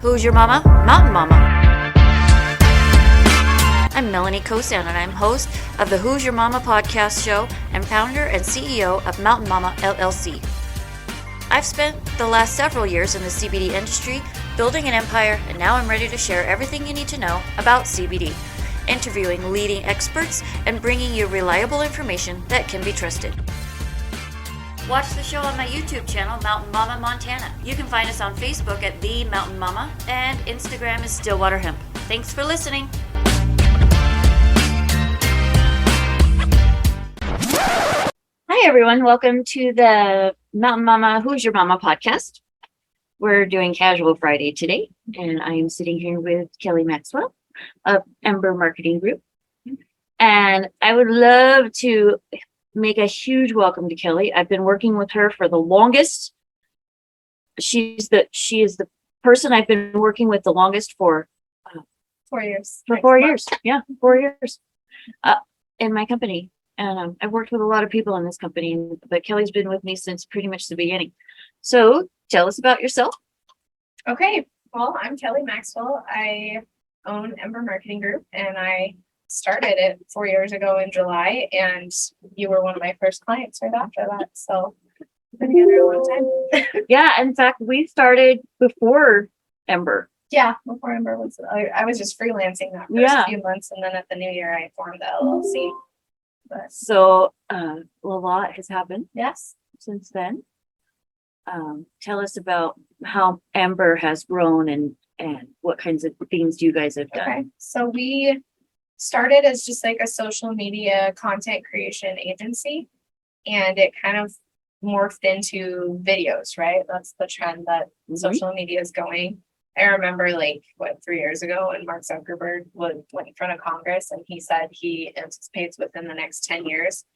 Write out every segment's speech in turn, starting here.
Who's your mama? Mountain Mama. I'm Melanie Kosan, and I'm host of the Who's Your Mama podcast show and founder and CEO of Mountain Mama LLC. I've spent the last several years in the CBD industry building an empire, and now I'm ready to share everything you need to know about CBD, interviewing leading experts and bringing you reliable information that can be trusted. Watch the show on my YouTube channel, Mountain Mama Montana. You can find us on Facebook at The Mountain Mama, and Instagram is Stillwater Hemp. Thanks for listening. Hi, everyone. Welcome to the Mountain Mama Who's Your Mama podcast. We're doing Casual Friday today, and I am sitting here with Kelli Maxwell of Ember Marketing Group. And I would love to make a huge welcome to Kelli. I've been working with her for the longest. She is the person I've been working with the longest for 4 years. For 4 years. Yeah, 4 years in my company. And I've worked with a lot of people in this company, but Kelli's been with me since pretty much the beginning. So tell us about yourself. Okay. Well, I'm Kelli Maxwell. I own Ember Marketing Group, and I started it 4 years ago in July, and you were one of my first clients right after that. So we've been together a long time. Yeah, in fact, we started before Ember. Yeah, before Ember was, I was just freelancing that first few months, and then at the new year I formed the LLC. But So a lot has happened yes. since then. Tell us about how Ember has grown and what kinds of things you guys have done. Okay. So we started as just like a social media content creation agency, and it kind of morphed into videos, right? That's the trend that social media is going. I remember 3 years ago when Mark Zuckerberg went in front of Congress, and he said he anticipates within the next 10 years,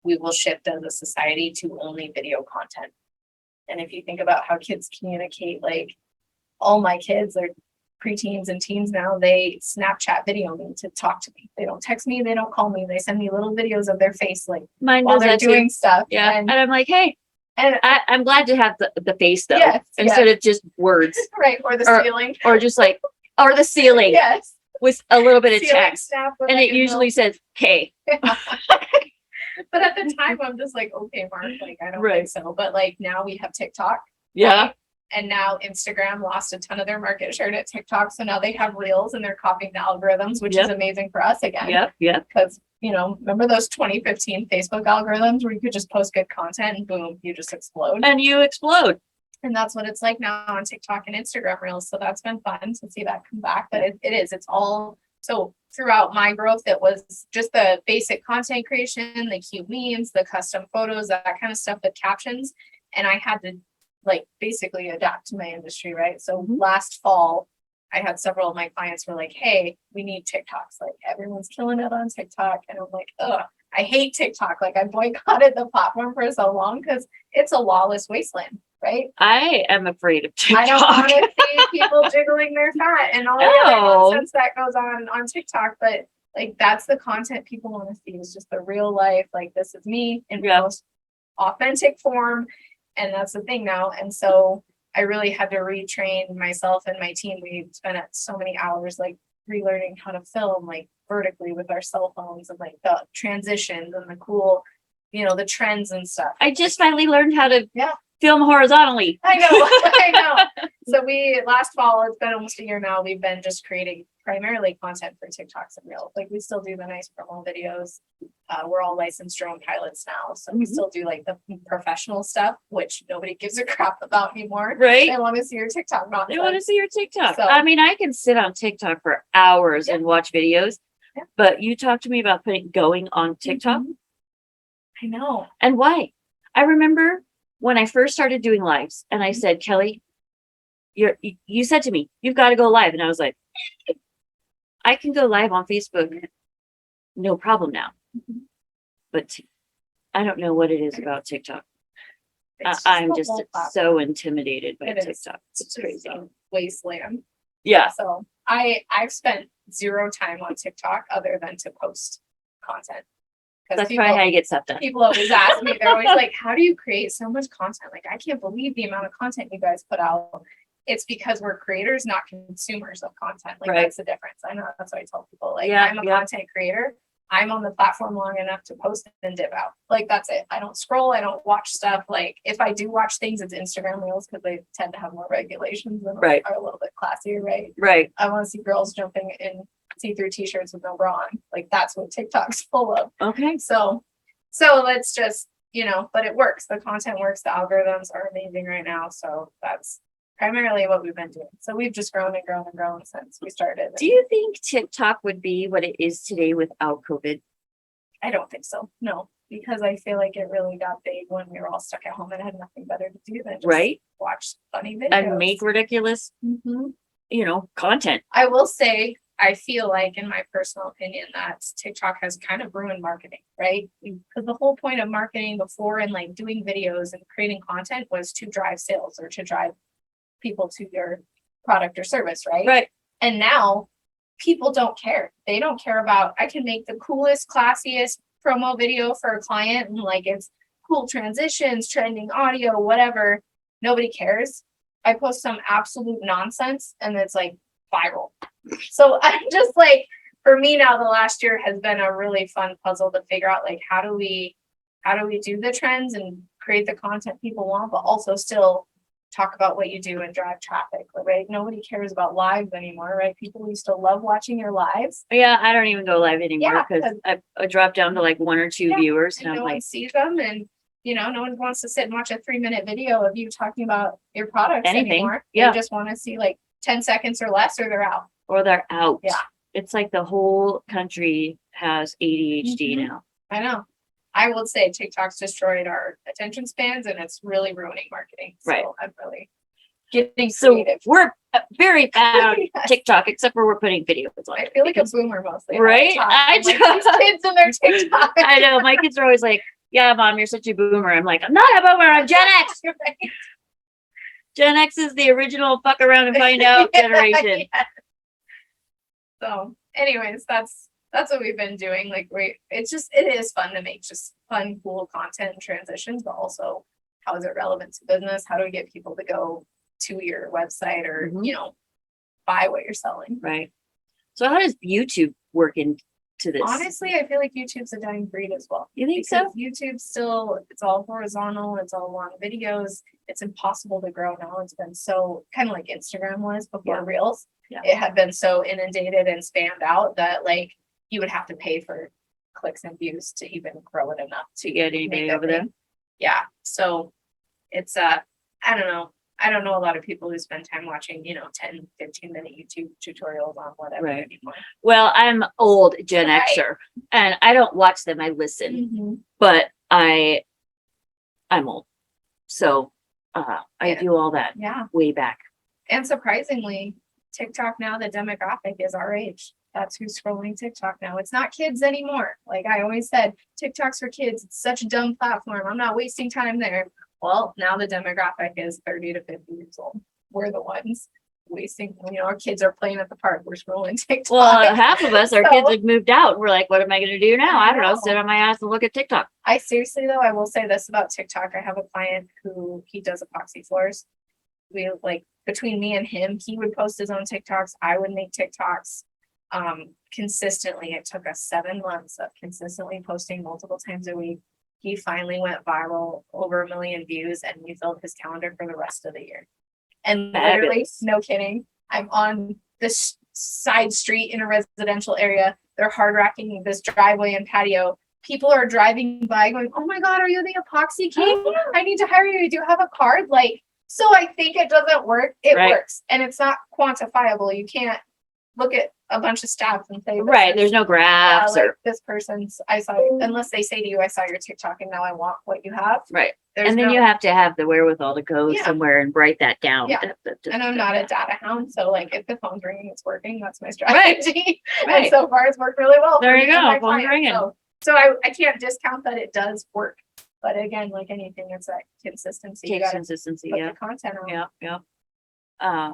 we will shift as a society to only video content. And if you think about how kids communicate, all my kids are preteens and teens now, they Snapchat video me to talk to me. They don't text me, they don't call me, they send me little videos of their face Mine while does they're that doing too. stuff. Yeah. And I'm like, hey, And I'm glad to have the face though, Yes, instead of just words right, or the ceiling. or just or the ceiling Yes. with a little bit of Ceiling text. snap with And like it a usually says, hey. But at the time, I'm just like, okay, Mark, I don't Right. think so. But now we have TikTok. Yeah. Right? And now Instagram lost a ton of their market share to TikTok. So now they have Reels, and they're copying the algorithms, which is amazing for us again. Yep. Because, remember those 2015 Facebook algorithms where you could just post good content and boom, you just explode. And you explode. And that's what it's like now on TikTok and Instagram Reels. So that's been fun to see that come back. But it's all, so throughout my growth, it was just the basic content creation, the cute memes, the custom photos, that kind of stuff, the captions. And I had to basically adapt to my industry, right? So last fall, I had several of my clients were like, hey, we need TikToks. Everyone's killing it on TikTok. And I'm like, ugh, I hate TikTok. I boycotted the platform for so long because it's a lawless wasteland, right? I am afraid of TikTok. I don't want to see people jiggling their fat and all the other nonsense that goes on TikTok. But that's the content people want to see, is just the real life. This is me in most authentic form. And that's the thing now. And so I really had to retrain myself and my team. We spent so many hours relearning how to film vertically with our cell phones, and the transitions and the cool, the trends and stuff. I just finally learned how to film horizontally. I know. So last fall, it's been almost a year now, we've been just creating primarily content for TikToks and Reels. We still do the nice promo videos. We're all licensed drone pilots now. So we still do the professional stuff, which nobody gives a crap about anymore. Right. They want to see your TikTok nonsense. They want to see your TikTok. So, I mean, I can sit on TikTok for hours and watch videos, but you talk to me about going on TikTok. I know. And why? I remember when I first started doing lives, and I said, Kelli, you said to me, you've got to go live. And I was like, I can go live on Facebook, no problem now. But I don't know what it is about TikTok. I'm just so intimidated by TikTok. It's crazy. Wasteland. Yeah. So I've spent zero time on TikTok other than to post content. That's probably how you get stuff done. People always ask me, they're always like, how do you create so much content? I can't believe the amount of content you guys put out. it's because we're creators, not consumers of content. Like Right. that's the difference. I know that's what I tell people. Like Yeah, I'm a content creator. I'm on the platform long enough to post and dip out. Like that's it. I don't scroll. I don't watch stuff. Like if I do watch things, it's Instagram reels because they tend to have more regulations and Right. are a little bit classier, right? Right. I want to see girls jumping in see-through t-shirts with no bra on. Like that's what TikTok's full of. Okay. So let's just, but it works. The content works. The algorithms are amazing right now. So that's primarily what we've been doing. So we've just grown and grown and grown since we started. Do you think TikTok would be what it is today without COVID? I don't think so. No, because I feel like it really got big when we were all stuck at home and had nothing better to do than just Right. watch funny videos And make ridiculous, Mhm. content. I will say, I feel like, in my personal opinion, that TikTok has kind of ruined marketing, right? Because the whole point of marketing before and like doing videos and creating content was to drive sales or to drive people to your product or service, right? Right. And now people don't care. They don't care about, I can make the coolest, classiest promo video for a client and like it's cool transitions, trending audio, whatever. Nobody cares. I post some absolute nonsense and it's like viral. So I'm just like, for me now, the last year has been a really fun puzzle to figure out like how do we do the trends and create the content people want, but also still talk about what you do and drive traffic, right? Nobody cares about lives anymore, right? People used to love watching your lives. Yeah, I don't even go live anymore Yeah, because I dropped down to like 1 or 2 viewers, and And I'm no like, one sees them, and no one wants to sit and watch a 3-minute video of you talking about your products Anything. anymore. Yeah. They just want to see like 10 seconds or less, or they're out. or they're out. Yeah. It's like the whole country has ADHD Mhm. now. I know. I would say TikTok's destroyed our attention spans, and it's really ruining marketing. So Right. I'm really getting So creative. we're very bad on Yes. TikTok, except for we're putting videos on I it. feel like a boomer mostly. Right? I'm like, these kids and their TikTok. I know my kids are always like, "Yeah, mom, you're such a boomer." I'm like, "I'm not a boomer. I'm Gen X. Right. Gen X is the original fuck around and find out generation." Yeah. So anyways, that's what we've been doing. Like it is fun to make just fun, cool content and transitions, but also how is it relevant to business? How do we get people to go to your website or, Mhm. buy what you're selling? Right. So how does YouTube work into this? Honestly, I feel like YouTube's a dying breed as well. You think Because so? YouTube still, it's all horizontal, it's all long videos. It's impossible to grow now. It's been so kind of like Instagram was before Yeah. Reels. Yeah. It had been so inundated and spammed out that like you would have to pay for clicks and views to even grow it enough To get anybody make a over there? thing. Yeah. So it's I don't know. I don't know a lot of people who spend time watching, 10, 15-minute YouTube tutorials on whatever Right. anymore. Well, I'm old Gen Right. Xer, and I don't watch them. I listen, Mhm. but I'm old, so I Yeah. do all that Yeah. way back. And surprisingly, TikTok now, the demographic is our age. That's who's scrolling TikTok now. It's not kids anymore. Like I always said, TikTok's for kids. It's such a dumb platform. I'm not wasting time there. Well, now the demographic is 30 to 50 years old. We're the ones wasting, our kids are playing at the park. We're scrolling TikTok. Well, half of us, our So- kids have moved out, and we're like, "What am I going to do now? I don't know. know. Sit on my ass and look at TikTok." I seriously though, I will say this about TikTok. I have a client who he does epoxy floors. We like between me and him, he would post his own TikToks. I would make TikToks. Consistently. It took us 7 months of consistently posting multiple times a week. He finally went viral, over 1 million views, and we filled his calendar for the rest of the year. And literally, Fabulous. no kidding, I'm on this side street in a residential area. They're hard racking this driveway and patio. People are driving by going, "Oh my God, are you the epoxy king? I need to hire you. Do you have a card?" Like, so I think it doesn't work. It Right. works. And it's not quantifiable. You can't look at a bunch of stats and say, this Right? is- There's no graphs like or this person's, unless they say to you, "I saw your TikTok and now I want what you have." right. There's And then no- you have to have the wherewithal to go Yeah. somewhere and write that down. Yeah. And I'm not a data hound, so like if the phone's ringing, it's working. That's my Right. strategy. And Right. so far, it's worked really well. There for you me and go, my phone's clients. ringing. So I can't discount that it does work. But again, like anything, it's that consistency. You Takes gotta consistency. put Yeah. the content on. Yeah.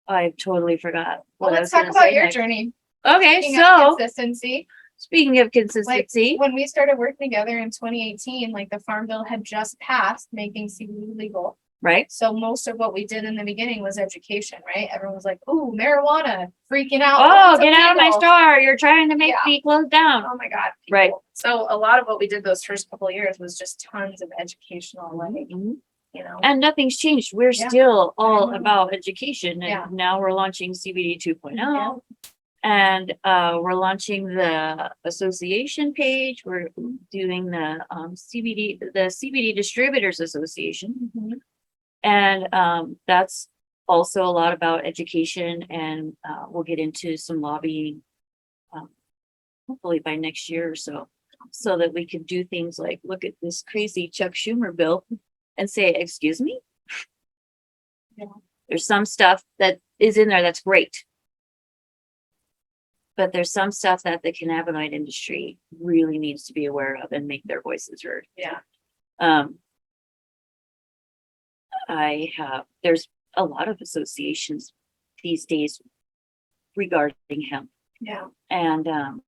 I totally forgot Well, what I let's was talk gonna about say your next. journey. Okay, Speaking of so consistency, speaking of consistency, when we started working together in 2018, like the Farm Bill had just passed, making CBD legal. Right. So most of what we did in the beginning was education, right? Everyone was like, "Ooh, marijuana," freaking out. Oh, "It's get out of my illegal." store. You're trying to make Yeah. me close down. Oh my God. Right. people. So a lot of what we did those first couple of years was just tons of educational, like, Mhm. you know. And nothing's changed. We're Yeah. still all Mhm. about education. And Yeah. now we're launching CBD 2.0. Yeah. And we're launching the association page. We're doing the CBD Distributors Association. Mhm. And that's also a lot about education. And we'll get into some lobbying, hopefully by next year or so that we can do things like look at this crazy Chuck Schumer bill and say, excuse me? Yeah. There's some stuff that is in there that's great. But there's some stuff that the cannabinoid industry really needs to be aware of and make their voices heard. Yeah. There's a lot of associations these days regarding hemp. Yeah. And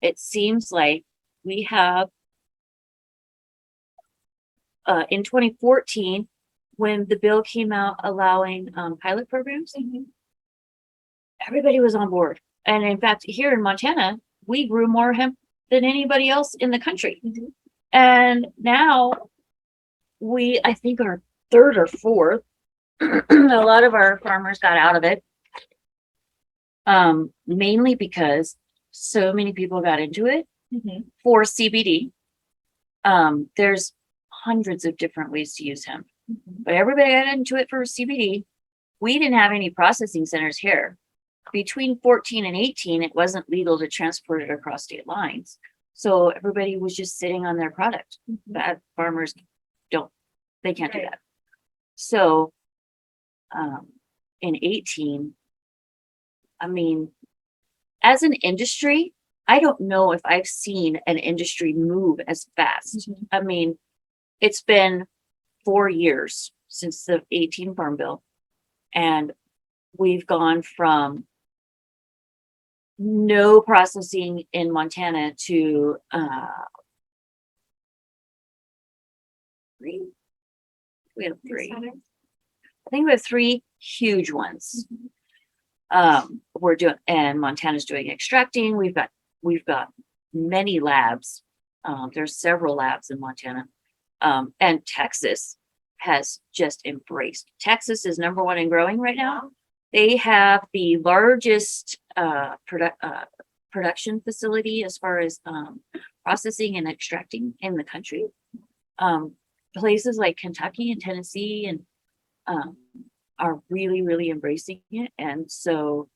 it seems like we have, in 2014, when the bill came out allowing pilot programs, everybody was on board. And in fact, here in Montana, we grew more hemp than anybody else in the country. And now I think our third or fourth, a lot of our farmers got out of it. Mainly because so many people got into it for CBD. There's hundreds of different ways to use hemp, but everybody got into it for CBD. We didn't have any processing centers here. Between 14 and 18, it wasn't legal to transport it across state lines. So everybody was just sitting on their product. That farmers they can't do that. So in 18, I mean, as an industry, I don't know if I've seen an industry move as fast. I mean, it's been 4 years since the 18 Farm Bill, and we've gone from no processing in Montana to three. We have three. I think we have three huge ones. We're doing, and Montana's doing extracting. We've got many labs. There's several labs in Montana. And Texas has just embraced. Texas is number one in growing right now. They have the largest production facility as far as processing and extracting in the country. Places like Kentucky and Tennessee and are really, really embracing it. And so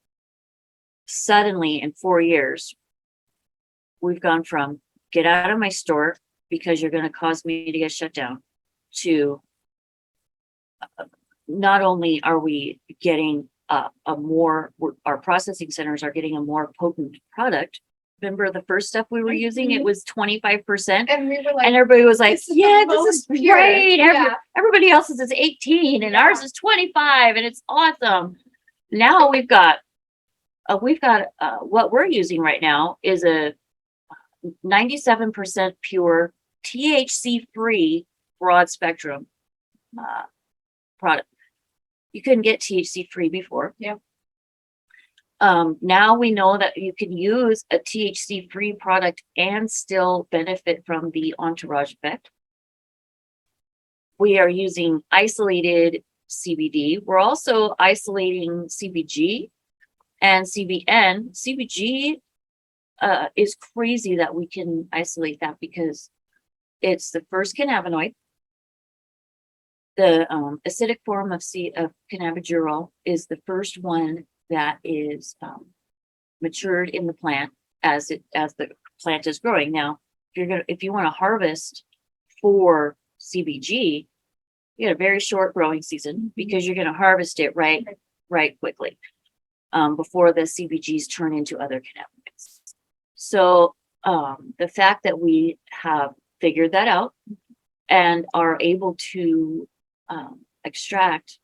suddenly in 4 years, we've gone from get out of my store because you're going to cause me to get shut down to not only are we getting our processing centers are getting a more potent product. Remember the first stuff we were using, it was 25%. And we were like, and everybody was like, yeah, this is pure. great. Yeah. Everybody else's is 18 and ours is 25 and it's awesome. Now we've got what we're using right now is a 97% pure THC free broad spectrum product. You couldn't get THC free before. Yep. Now we know that you can use a THC free product and still benefit from the entourage effect. We are using isolated CBD. We're also isolating CBG and CBN. CBG is crazy that we can isolate that because it's the first cannabinoid. The acidic form of cannabidiol is the first one that is matured in the plant as the plant is growing. Now, if you want to harvest for CBG, you got a very short growing season because you're going to harvest it right quickly before the CBGs turn into other cannabinoids. So the fact that we have figured that out and are able to extract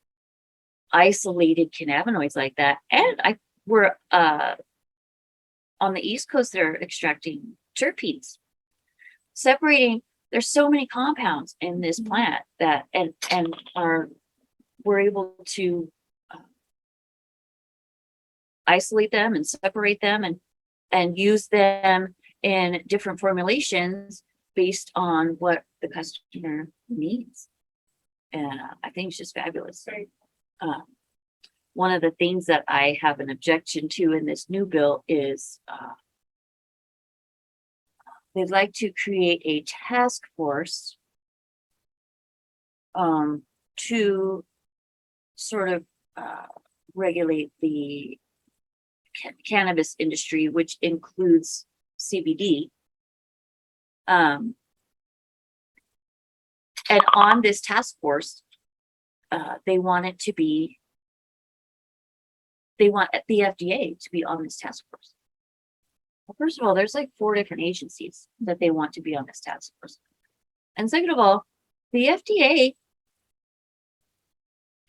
isolated cannabinoids like that, and we're on the East Coast, they're extracting terpenes, separating there's so many compounds in this plant that and we're able to isolate them and separate them and use them in different formulations based on what the customer needs. And I think it's just fabulous. Right. One of the things that I have an objection to in this new bill is they'd like to create a task force to sort of regulate the cannabis industry, which includes CBD. And on this task force, they want the FDA to be on this task force. Well, first of all, there's like 4 different agencies that they want to be on this task force. And second of all, the FDA,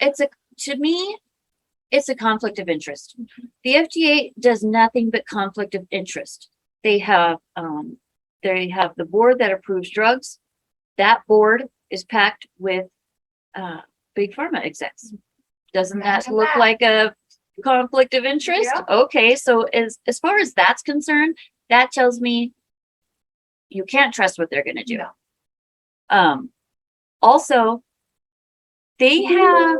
to me, it's a conflict of interest. The FDA does nothing but conflict of interest. They have the board that approves drugs. That board is packed with big pharma execs. Doesn't that look like a conflict of interest? Yeah. Okay, so as far as that's concerned, that tells me you can't trust what they're going to do. No. Also, they have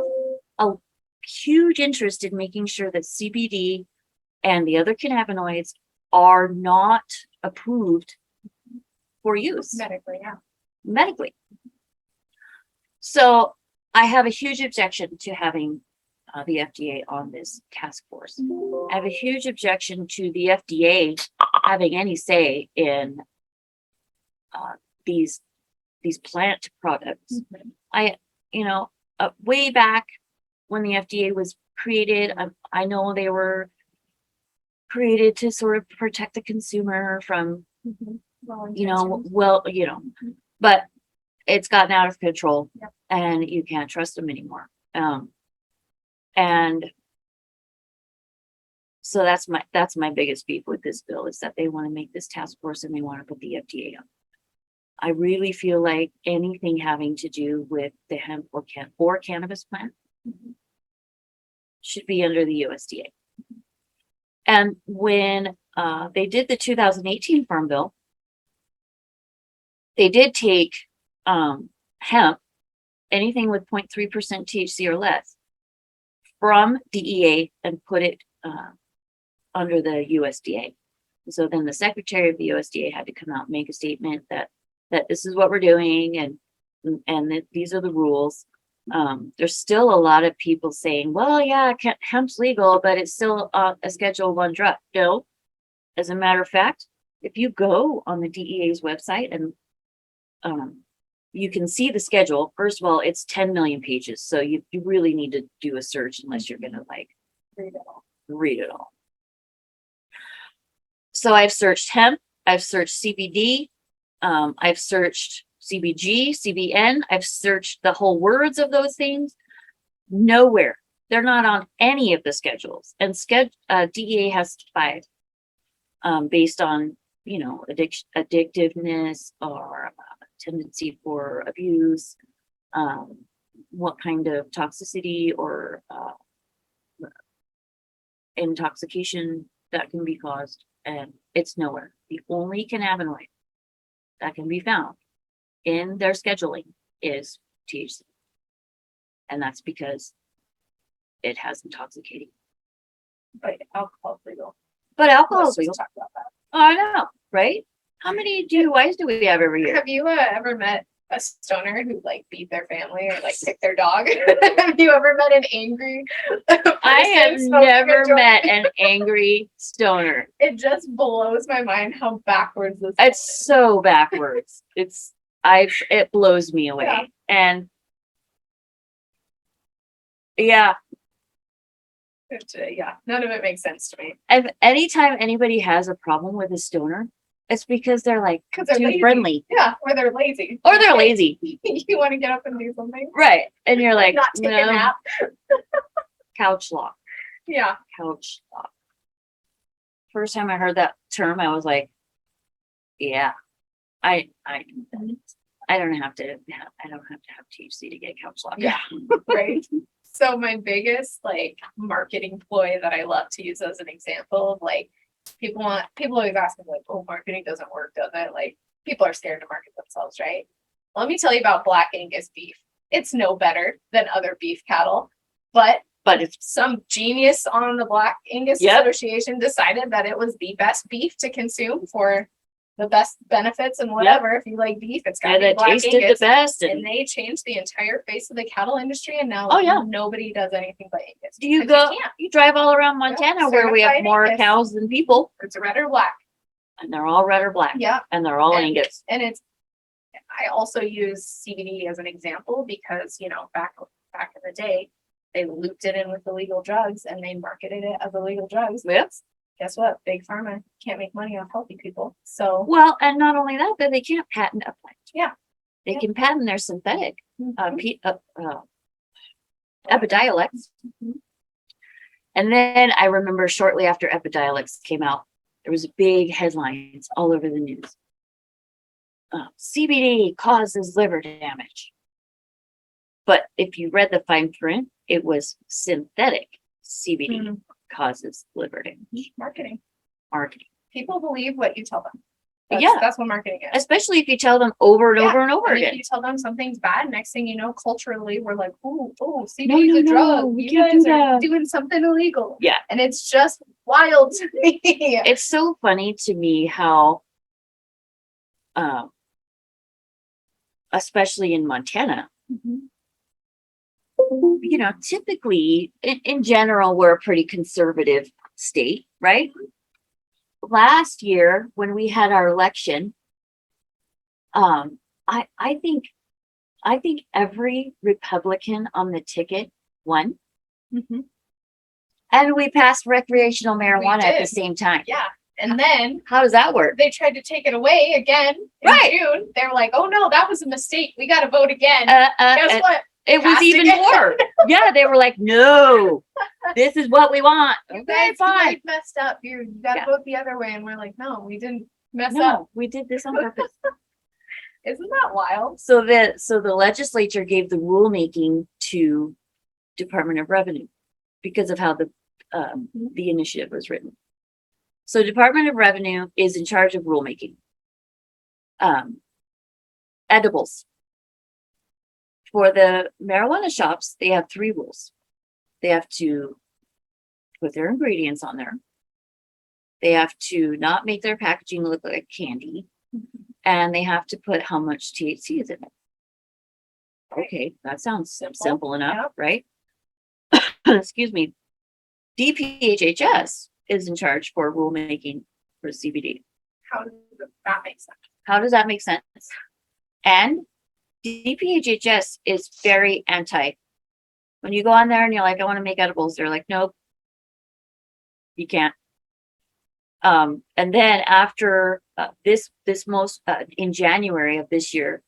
a huge interest in making sure that CBD and the other cannabinoids are not approved for use medically. So I have a huge objection to having the FDA on this task force. I have a huge objection to the FDA having any say in these plant products. Way back when the FDA was created, I know they were created to sort of protect the consumer from, but it's gotten out of control. Yep. And you can't trust them anymore. And so that's my biggest beef with this bill, is that they want to make this task force and they want to put the FDA on. I really feel like anything having to do with the hemp or cannabis plant should be under the USDA. And when they did the 2018 Farm Bill, they did take hemp, anything with 0.3% THC or less, from DEA and put it under the USDA. So then the secretary of the USDA had to come out and make a statement that this is what we're doing and that these are the rules. There's still a lot of people saying, well, yeah, hemp's legal, but it's still a Schedule 1 drug. No, as a matter of fact, if you go on the DEA's website and you can see the schedule. First of all, it's 10 million pages. So you really need to do a search unless you're going to read it all. So I've searched hemp, I've searched CBD, I've searched CBG, CBN, I've searched the whole words of those things. Nowhere. They're not on any of the schedules. And DEA has 5 based on, addictiveness or tendency for abuse, what kind of toxicity or intoxication that can be caused, and it's nowhere. The only cannabinoid that can be found in their scheduling is THC, and that's because it has intoxicating. But alcohol is legal. But alcohol is legal. Talk about that. Oh, I know, right? How many DUIs do we have every year? Have you ever met a stoner who beat their family or kicked their dog? Have you ever met an angry I have never met an angry stoner. It just blows my mind how backwards this It's is. so backwards. It blows me away. Yeah. And yeah. Yeah, none of it makes sense to me. And anytime anybody has a problem with a stoner, it's because they're they're too lazy. friendly. Yeah, or they're lazy. Or they're lazy. You want to get up and do something. Right. And you're like, Not take a nap. Couch lock. Yeah. Couch lock. First time I heard that term, I was like, yeah, I do that. I don't have to have THC to get couch lock. Yeah. Right. So my biggest like marketing ploy that I love to use as an example of like people always ask me like, oh, marketing doesn't work, does it? Like people are scared to market themselves, right? Let me tell you about Black Angus beef. It's no better than other beef cattle, but But some genius on the Black Angus Yep. Association decided that it was the best beef to consume for the best benefits and whatever. If you like beef, it's got to be that Black tasted Angus. the best. And they changed the entire face of the cattle industry, and now Oh, yeah. nobody does anything but Angus. Do you because go? can't. You drive all around Montana where we have certified more Angus. cows than people, It's red or black. and they're all red or black. Yeah. And they're all And- Angus. And I also use CBD as an example because, back in the day, they looped it in with illegal drugs and they marketed it as illegal drugs. Yep. Guess what? Big pharma can't make money off healthy people. So Well, and not only that, but they can't patent a plant. Yeah. They Yeah. can patent their synthetic mhm. Epidiolex. Mhm. And then I remember shortly after Epidiolex came out, there was big headlines all over the news. CBD causes liver damage. But if you read the fine print, it was synthetic CBD Mhm. causes liver damage. Marketing. Marketing. People believe what you tell them. Yeah. That's what marketing is. Especially if you tell them over and Yeah. over and over And again. if you tell them something's bad, next thing you know, culturally, we're like, oh, CBD No, is no, a drug. no, we You can't guys do are that." doing something illegal. Yeah. And it's just wild to me. It's so funny to me how, especially in Montana, Mhm. typically in general, we're a pretty conservative state, right? Last year, when we had our election, I think every Republican on the ticket won, Mhm. and we passed recreational marijuana at the did. same time. Yeah. And then How does that work? they tried to take it away again in Right. June. They were like, oh no, that was a mistake. We got to vote again. Guess Guess what? It was Passed even again. more. Yeah, they were like, no, this is what we want. You Okay, guys fine. messed up. You got to Yeah. vote the other way. And we're like, no, we didn't mess up. No, we did this on purpose. Isn't that wild? So the legislature gave the rulemaking to Department of Revenue because of how the initiative was written. So Department of Revenue is in charge of rulemaking. Edibles. For the marijuana shops, they have 3 rules. They have to put their ingredients on there. They have to not make their packaging look like candy. And they have to put how much THC is in it. Okay, that sounds simple enough, Yep. right? Excuse me. DPHHS is in charge for rulemaking for CBD. How does that make sense? How does that make sense? And DPHHS is very anti. When you go on there and you're like, I want to make edibles, they're like, nope, you can't. And then after in January of this year,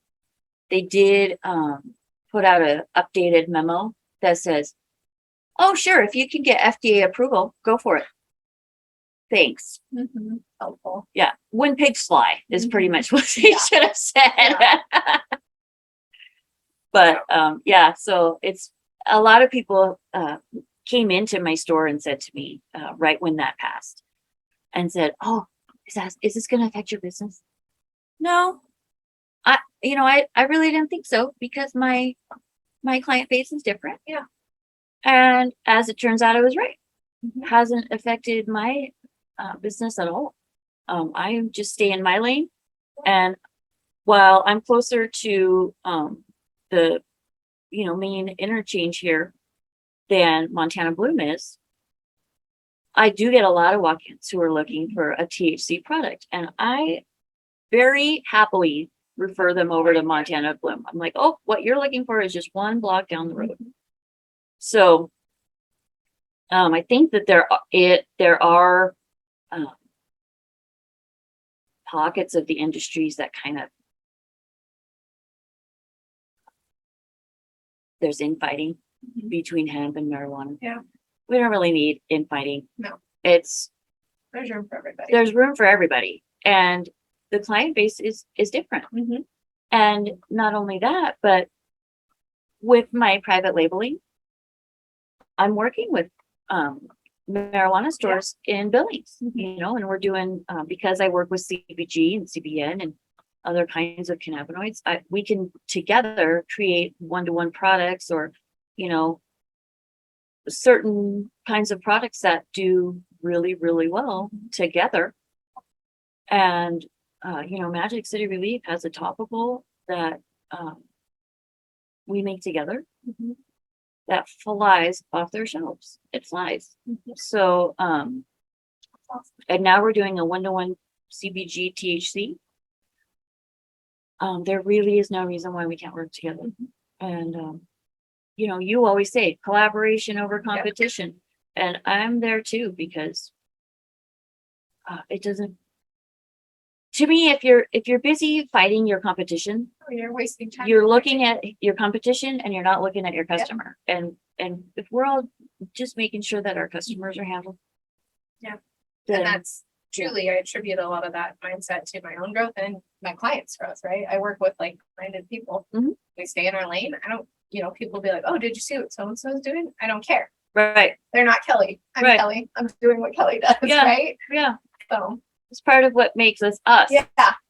they did put out an updated memo that says, oh, sure, if you can get FDA approval, go for it. Thanks. Mm-hmm. Helpful. Yeah. When pigs fly is pretty much what they Yeah. should have said. Yeah. But so it's a lot of people came into my store and said to me right when that passed and said, oh, is this going to affect your business? No, I really didn't think so because my client base is different. Yeah. And as it turns out, I was right. Mhm. Hasn't affected my business at all. I just stay in my lane. And while I'm closer to the main interchange here than Montana Bloom is, I do get a lot of walk-ins who are looking for a THC product, and I very happily refer them over to Montana Bloom. I'm like, oh, what you're looking for is just 1 block down the road. So I think that there are pockets of the industries that kind of there's infighting between hemp and marijuana. Yeah. We don't really need infighting. No. There's room for everybody. There's room for everybody. And the client base is different. Mhm. And not only that, but with my private labeling, I'm working with marijuana stores in Billings, you know, and we're doing, because I work with CBG and CBN and other kinds of cannabinoids, we can together create one-to-one products, or, you know, certain kinds of products that do really, really well together. And, you know, Magic City Relief has a topical that we make together that flies off their shelves. It flies. So, and now we're doing a one-to-one CBG THC. There really is no reason why we can't work together. And, you know, you always say collaboration over competition. And I'm there too, because it doesn't, to me, if you're busy fighting your competition, you're wasting time. You're looking at your competition and you're not looking at your customer. And if we're all just making sure that our customers are handled. Yeah. Then, And that's truly, I attribute a lot of that mindset to my own growth and my clients' growth, right? I work with like-minded people. We stay in our lane. I don't, you know, people be like, oh, did you see what so-and-so is doing? I don't care. right. They're not Kelly. I'm Right. Kelly. I'm doing what Kelly does, Yeah. right? Yeah. So It's part of what makes us us. yeah.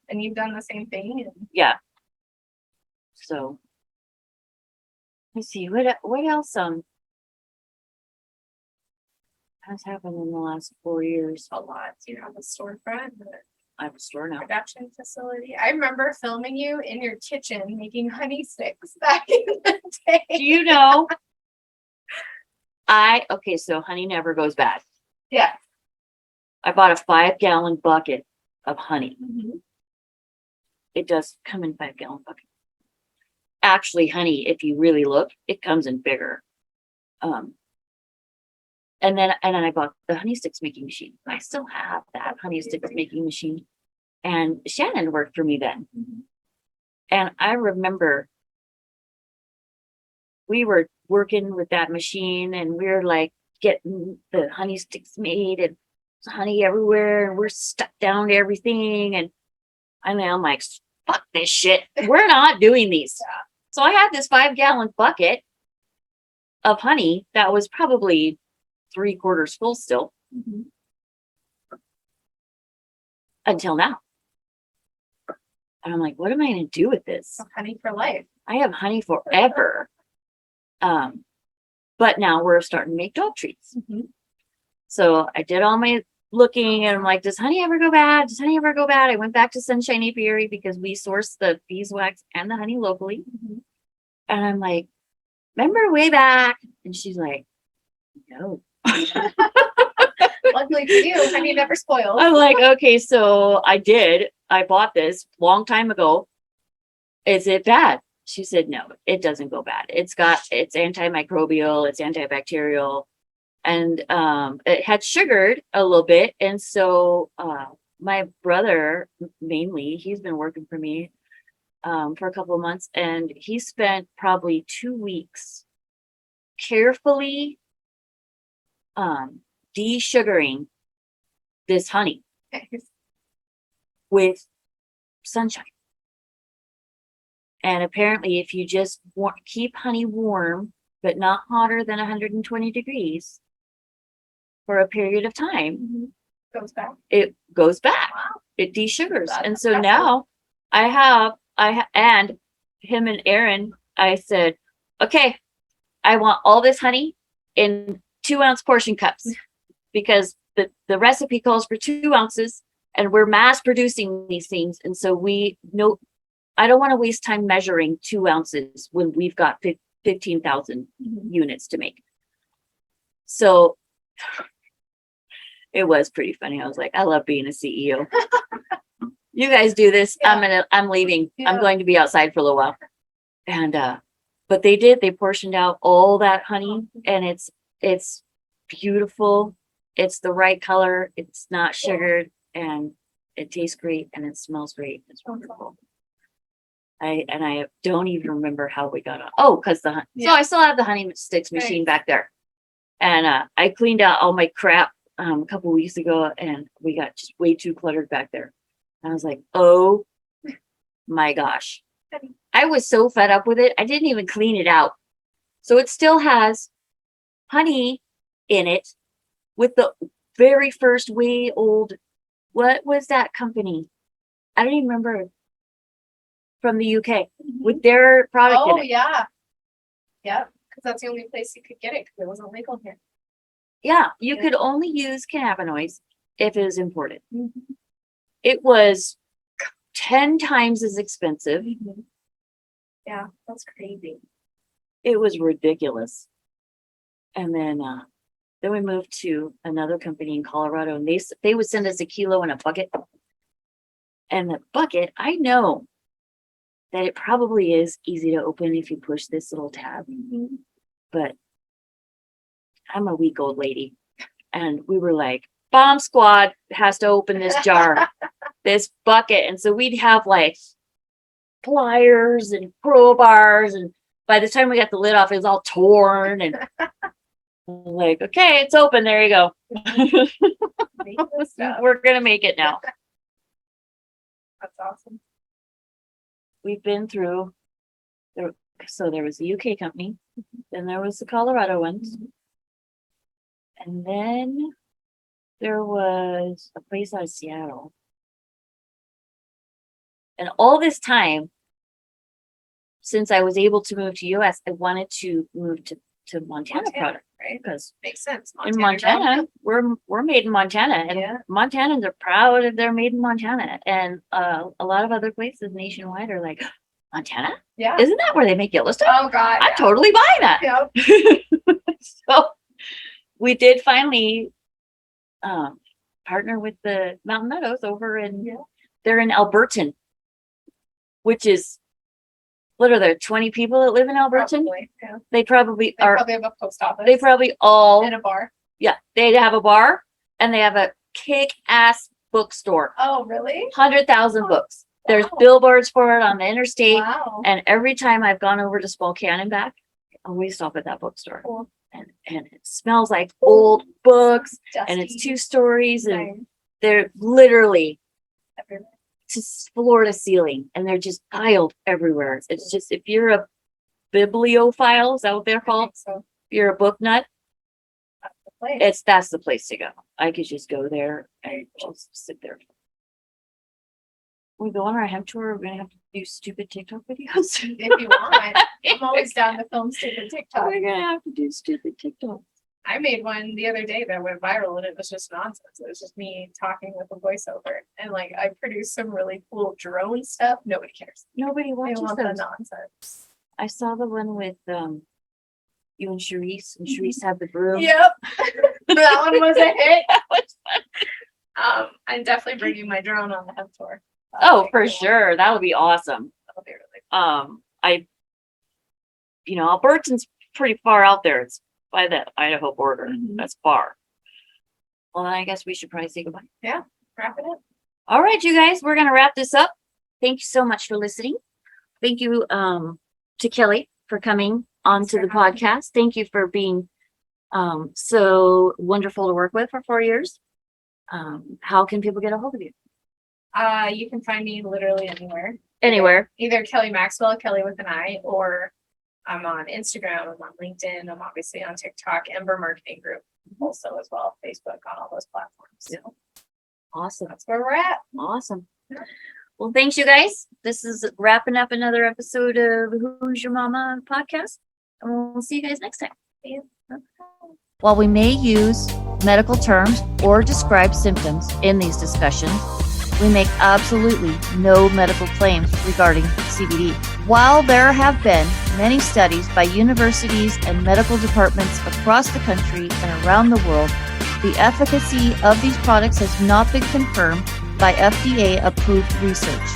And you've done the same thing. And Yeah. So let's see, what else has happened in the last 4 years? a lot. You have a storefront, I have a store now. production facility. I remember filming you in your kitchen making honey sticks back in the day. Do you know? Okay, so honey never goes bad. Yeah. I bought a 5-gallon bucket of honey. It does come in 5-gallon bucket. Actually, honey, if you really look, it comes in bigger. And then I bought the honey sticks making machine. I still have that honey sticks making machine. And Shannon worked for me then. And I remember we were working with that machine and we were like getting the honey sticks made and honey everywhere. And we're stuck down to everything. And I'm like, fuck this shit. We're not doing these. So I had this 5-gallon bucket of honey that was probably 3/4 full still. Until now. And I'm like, what am I going to do with this? Honey for life. I have honey forever. But now we're starting to make dog treats. So I did all my looking and I'm like, does honey ever go bad? Does honey ever go bad? I went back to Sunshine Apiary because we source the beeswax and the honey locally. And I'm like, remember way back? And she's like, no. Luckily for you, honey never spoils. I'm like, okay, so I bought this long time ago. Is it bad? She said, no, it doesn't go bad. It's antimicrobial, it's antibacterial, and it had sugared a little bit. And so my brother, mainly, he's been working for me for a couple of months, and he spent probably 2 weeks carefully de-sugaring this honey with sunshine. And apparently, if you just keep honey warm, but not hotter than 120 degrees for a period of time, it goes back. Wow. It de-sugars. That's And so impressive. now and him and Aaron, I said, okay, I want all this honey in 2-ounce portion cups because the recipe calls for 2 ounces and we're mass producing these things. And so I don't want to waste time measuring 2 ounces when we've got 15,000 units to make. So it was pretty funny. I was like, I love being a CEO. You guys do this. Yeah. I'm leaving. Yeah. I'm going to be outside for a little while. And, but they portioned out all that honey and it's beautiful. It's the right color. It's not sugared and it tastes great and it smells great. It's wonderful. I don't even remember how we got on. Oh, because so I still have the honey sticks machine back there. And I cleaned out all my crap a couple weeks ago and we got just way too cluttered back there. I was like, oh my gosh. I was so fed up with it. I didn't even clean it out. So it still has honey in it with the very first way old, what was that company? I don't even remember, from the UK with their product in Oh it. yeah. Yep. Because that's the only place you could get it because it wasn't legal here. Yeah, you Yeah. could only use cannabinoids if it was imported. Mm-hmm. It was 10 times as expensive. Mm-hmm. Yeah, that's crazy. It was ridiculous. And then we moved to another company in Colorado, and they would send us a kilo in a bucket. And the bucket, I know that it probably is easy to open if you push this little tab, but I'm a weak old lady, and we were like, Bomb Squad has to open this jar, this bucket, and so we'd have like pliers and crowbars, and by the time we got the lid off, it was all torn, and like, okay, it's open. There you go. We're gonna make it now. That's awesome. We've been through there. So there was the UK company, then there was the Colorado ones, and then there was a place out of Seattle. And all this time, since I was able to move to US, I wanted to move to Montana product, right? because Makes sense. in Montana, we're made in Montana, and Yeah. Montanans are proud if they're made in Montana, and a lot of other places nationwide are like, Montana, Yeah. isn't that where they make Yellowstone? Oh God. I'm totally buying that. Yep. So we did finally partner with the Mountain Meadows over in they're in Alberton, which is, what are there, 20 people that live in Alberton? Probably, yeah. They probably They probably have a post office. They probably all and a bar. Yeah, they have a bar and they have a kick-ass bookstore. Oh, really? 100,000 books. There's Wow. billboards for it on the interstate. Wow. And every time I've gone over to Spokane and back, I always stop at that bookstore. Cool. And it smells like old books, Dusty. and it's 2 stories, and Nice. they're literally Everywhere. just floor to ceiling, and they're just piled everywhere. It's just, if you're a bibliophile, is that what they're called? So If you're a book nut, that's the place. that's the place to go. I could just go there and just sit there. When we go on our hemp tour, we're gonna have to do stupid TikTok videos. If you want. I'm always down to film stupid TikTok. We're gonna have to do stupid TikTok. I made one the other day that went viral and it was just nonsense. It was just me talking with a voiceover. And like I produced some really cool drone stuff. Nobody cares. Nobody They watches want the those. nonsense. I saw the one with you and Charisse had the broom. Yep. That one was a hit. That was fun. I'm definitely bringing my drone on the hemp tour. Oh, for sure. That would be awesome. That'll be really Alberton's pretty far out there. It's by the Idaho border. Mhm. That's far. Well, then I guess we should probably say goodbye. wrap it up. All right, you guys, we're gonna wrap this up. Thank you so much for listening. Thank you to Kelly for coming onto the for having me. podcast. Thank you for being so wonderful to work with for 4 years. How can people get a hold of you? You can find me literally anywhere. Anywhere. Either Kelly Maxwell, Kelly with an I, or I'm on Instagram, I'm on LinkedIn, I'm obviously on TikTok, Ember Marketing Group also as well, Facebook, on all those platforms. So Awesome. that's where we're at. Awesome. Well, thanks, you guys. This is wrapping up another episode of Who's Your Mama podcast. And we'll see you guys next time. See you. While we may use medical terms or describe symptoms in these discussions, we make absolutely no medical claims regarding CBD. While there have been many studies by universities and medical departments across the country and around the world, the efficacy of these products has not been confirmed by FDA-approved research.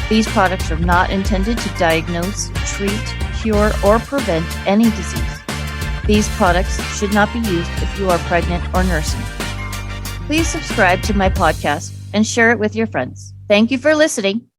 These products are not intended to diagnose, treat, cure, or prevent any disease. These products should not be used if you are pregnant or nursing. Please subscribe to my podcast and share it with your friends. Thank you for listening.